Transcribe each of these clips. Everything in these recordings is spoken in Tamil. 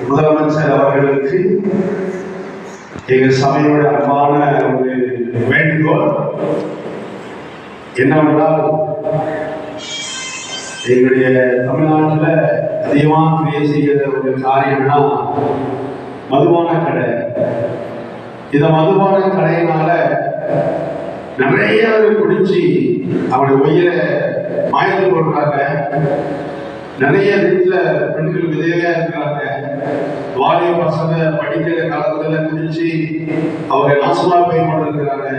முதலமைச்சர் அவர்களுக்கு எங்கள் சபையோட அன்பான ஒரு வேண்டுகோள் என்னவென்றால், எங்களுடைய தமிழ்நாட்டில் அதிகமாக கிரியை செய்கிற ஒரு காரியம்னா மதுபான கடை. இந்த மதுபான கடையினால நிறைய பேர் குடிச்சு அவருடைய உயிரை மாய்த்து கொள்றாங்க. நிறைய வீட்டில் பெண்கள் விதவையா இருக்கிறாங்க. வாலிய பசங்க படிக்கிற காலத்துல குடிச்சு அவங்க நாசமா போய் கொண்டிருக்கிறாங்க.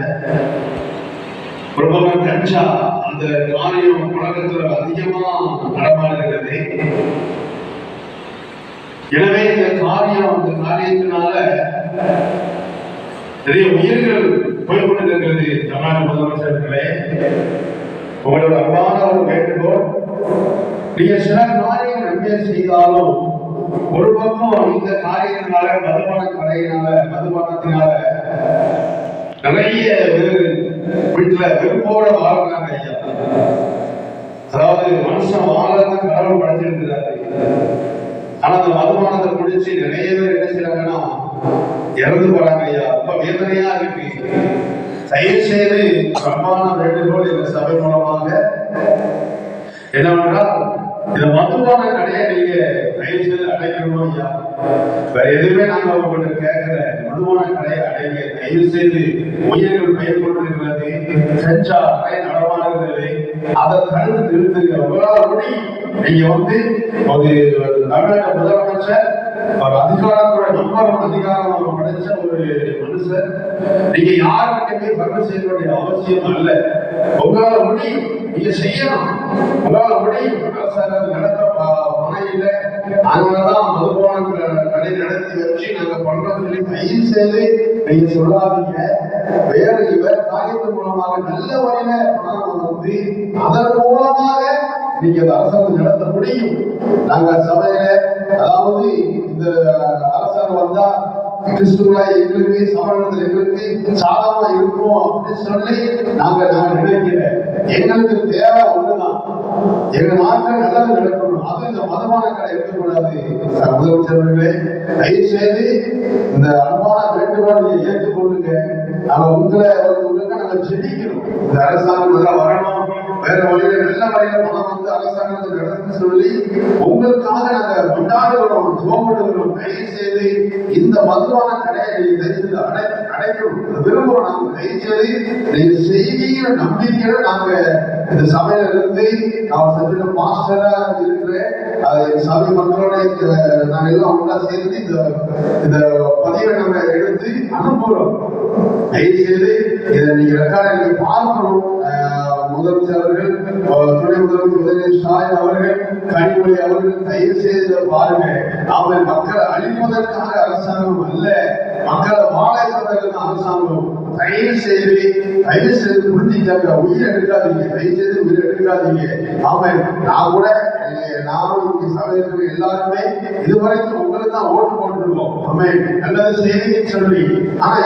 பிரபலம் கஞ்சா அந்த காரியம் உலகத்துல அதிகமா நடமாடுகிறது. எனவே இந்த காரியத்தினால நிறைய உயிர்கள் போய்கொண்டிருக்கிறது. தமிழ்நாடு முதலமைச்சர்களே, உங்களோட அன்பான ஒரு வேண்டுகோள், நீங்க சில காரியம் நன்மை செய்தாலும் ஒரு பக்கம் இந்த காரியத்தினால மதுபான கடையினால மதுபானத்தினால நிறைய வீட்டுல வெறுப்போட வாழ்றாங்க ஐயா. அதாவது மனுஷன் வாழறது கடவுள் படைச்சிருக்கிறாரு. ஆனா அந்த மதுபானத்தை குடிச்சு நிறைய பேர் என்ன செய்யறாங்கன்னா இறந்து போறாங்க ஐயா. ரொம்ப வேதனையா இருக்கு. தயவு செய்து அன்பான வேண்டுகோள் இந்த சபை மூலமாக என்னவென்றால், இந்த மதுபான கடையை நீங்க தயவு செய்து அடைக்கணும் ஐயா. வேற எதுவுமே நாங்க உங்கள்கிட்ட கேட்கல. மதுபான கடையை அடைங்க தயவு செய்து. உயிர்கள் பெயர் கொண்டிருக்கிறது, செஞ்சா கடை நடமாடுகிறது. அதை தடுத்து நிறுத்துங்க. உங்களால் முடியும். நீங்க ஒரு தமிழக முதலமைச்சர், ஒரு அதிகாரத்தோட அதிகாரம் படைச்ச ஒரு மனுஷர். நீங்க யாருக்கிட்டே பங்கு செய்ய வேண்டிய அவசியம் அல்ல. உங்களால முடியும், நீங்க செய்யணும். உங்களால முடியும். அரசாங்கம் நடத்த பணம் இல்லை, அதனாலதான் மதுபான கடை நடத்தி வச்சு நாங்க பண்றது. தயவு செய்து நீங்க சொல்லாதீங்க. வேற காரியத்தின் மூலமாக நல்ல வகையில பணம் அதன் மூலமாக நீங்க அந்த அரசாங்கம் நடத்த முடியும். நாங்க சபையில, அதாவது இந்த அரசாங்கம் வந்தா கிறிஸ்துவ எங்களுக்கு சமணத்தில் எங்களுக்கு சாதமா இருக்கும் அப்படின்னு சொல்லி நாங்க நினைக்கல. எங்களுக்கு தேவை ஒண்ணுதான், எங்க நாட்டில் நல்லது நடக்கணும். அது இந்த மதமான கடை இருக்கக்கூடாது. முதலமைச்சர்களே, தயவு செய்து இந்த அன்பான வேண்டுகோளை நீங்க ஏற்றுக்கொள்ளுங்க. நாங்க உங்களை நாங்க செடிக்கணும். இந்த அரசாங்கம் நல்லா வரணும். வேற வழியில நல்ல வழியில பணம் அரசாங்கத்தை நடத்தி சொல்லி உங்களுக்காக நாங்க கொண்டாடுகிறோம், சோப்படுகிறோம். தயவு செய்து இந்த மதுவான கடையை நீங்க தயவு செய்து அடைக்கணும் விரும்புகிறோம். நாங்க தயவு செய்து நீங்க செய்திய நம்பிக்கையில நாங்க இந்த சபையில இருந்து நான் சற்று மாஸ்டரா இருக்கிறேன். சபை மக்களோட நாங்க எல்லாம் ஒன்றா சேர்ந்து இந்த பதிவை நாங்க எடுத்து அனுப்புகிறோம். தயவு செய்து இதை நீங்க ரெக்கார்டை பார்க்கணும். முதலமைச்சர் அவர்கள், துணை முதலமைச்சர் ஸ்டாலின் அவர்கள், கனிமொழி அவர்கள் தயவு செய்து பாருங்க. நாம மக்களை அழிப்பதற்காக அரசாங்கம் அல்ல, மக்களை வாழ வைப்பதற்கான அரசாங்கம். தயவு செய்து புரிஞ்சுக்காங்க. உயிர் எடுக்காதீங்க. தயவு செய்து உயிர் எடுக்காதீங்க. ஆமா, நான் கூட நானும் இங்க சபையில் எல்லாருமே இதுவரைக்கும் உங்களுக்கு தான் ஓட்டு போட்டுருக்கோம். ஆமா, நல்லது செய்தின்னு சொல்லி. ஆனா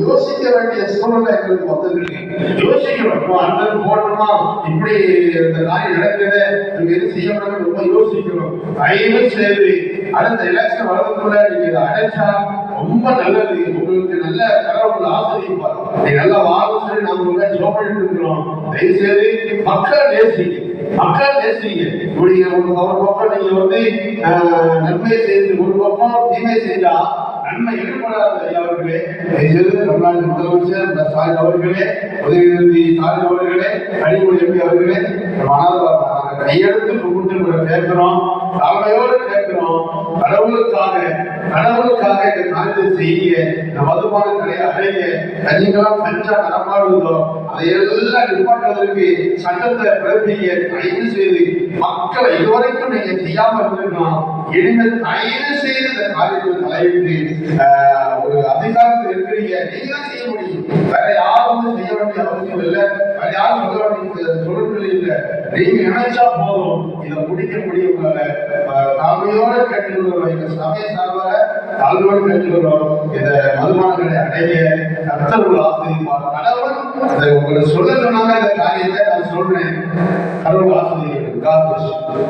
யோசிக்க வேண்டிய சூழ்நிலை எங்களுக்கு வந்திருக்கு. யோசிக்கிறோம், அந்த போட்டோமா இப்படி இந்த காரியம் நடக்குது, எது செய்யணும் ரொம்ப யோசிக்கிறோம். தயவு செய்து அடுத்த எலெக்ஷன் வரதுக்குள்ள நீங்க இதை அடைச்சா ரொம்ப நல்லது. உங்களுக்கு நல்ல கடவுள் ஆசிரியப்பார். நீ நல்லா வாழும் சொல்லி நாங்க உங்களை சோப்பிட்டு இருக்கிறோம். தயவு செய்து மக்கள் நேசிங்க. ஒரு பக்கம் நீங்க நன்மை செய்து, ஒரு பக்கம் தீமை செய்தா நன்மை ஈடுபடாத அவர்களே. தமிழ்நாடு முதலமைச்சர் ஸ்டாலின் அவர்களே, உதயநிதி ஸ்டாலின் அவர்களே, கனிமொழி எம்பி அவர்களே, கையெழுத்து கொடுத்து கேட்கிறோம், தலைமையோடு கேட்கிறோம். கடவுளுக்காக இந்த காரியத்தை செய்ய, இந்த மதுபான கடையை அடைங்க. கஞ்சிக்கெல்லாம் கஞ்சா நடமாடுதோ அதையெல்லாம் நிப்பாட்டுவதற்கு சட்டத்தை பிறப்பிக்க தயவு செய்து. மக்களை இதுவரைக்கும் நீங்க செய்யாம இருந்திருக்கலாம். இனிமேல் தயவு செய்து இந்த காரியத்தில் தலையிட்டு ஒரு அதிகாரத்தில் இருக்கிறீங்க, நீங்க தான் செய்ய முடியும். வேற யாரும் செய்ய வேண்டிய அவசியம் இல்லை. வேற யாரும் சொல்ல வேண்டிய சொல்லுங்கள் இல்லை. நீங்க நினைச்சா போதும், இதை முடிக்க முடியும். தாழ்மையோட கேட்டுக்கொள்கிறோம். எங்க சமய சார்பாக தாழ்மையோடு கேட்டுக்கொள்கிறோம். இதை மதுபானங்களை அடைய கர்த்தர் ஆசிரியப்பார். கடவுள் உங்களை சொல்ல சொன்னாங்க. இந்த காரியத்தை நான் சொல்றேன். கடவுள் ஆசிரியர்.